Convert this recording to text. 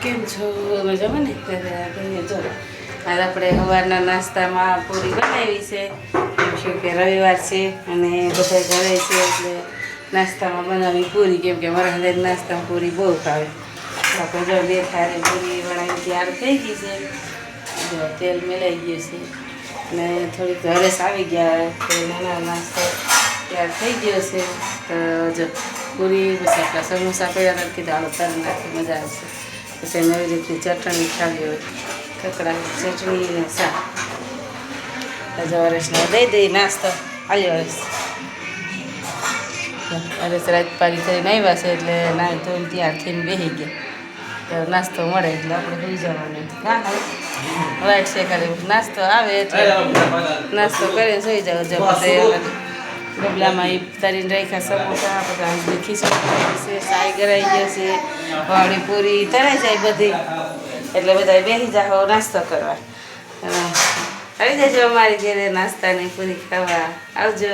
કેમ છો મજામાં ને જો આજ આપણે સવારના નાસ્તામાં પૂરી બનાવી છે કેમ શું કે રવિવાર છે અને બધા ઘરે છે એટલે નાસ્તામાં બનાવી પૂરી કેમ કે મારા હંદે નાસ્તામાં પૂરી બહુ ખાવે આપણે જો બે થાળી પૂરી બનાવી તૈયાર થઈ ગઈ છે જો તેલ મેલાઈ ગયું છે ને થોડીક હરેસ આવી ગયા તો નાના નાસ્તો તૈયાર થઈ ગયો છે તો જો પૂરી પછી આપણા સમોસા પડ્યા કીધું આલો તર નાખી મજા આવશે પછી નવી રીતની ચટણી ખાવી હોય કકડા ચટણી ને શાક હજુ હરેશને દઈ દઈ નાસ્તો આવ્યો હરેશ રાત પાડી કરીને આવ્યા છે એટલે નાહી ધોઈને તૈયાર થઈને બેસી ગયા નાસ્તો મળે એટલે આપણે સુઈ જવાનું હા વાઈટ છે ખાલી નાસ્તો આવે એટલે નાસ્તો કરીને સુઈ જાવ જો બધે ડબલામાં એ તરીને રાખ્યા સમોસા બધા ખીચડી છે સાઈ ગરાઈ ગયો છે વાવડી પૂરી તરાઈ જાય બધી એટલે બધા બેસી જાઓ નાસ્તો કરવા આવી જજો અમારી ઘરે નાસ્તાની પૂરી ખાવા આવજો.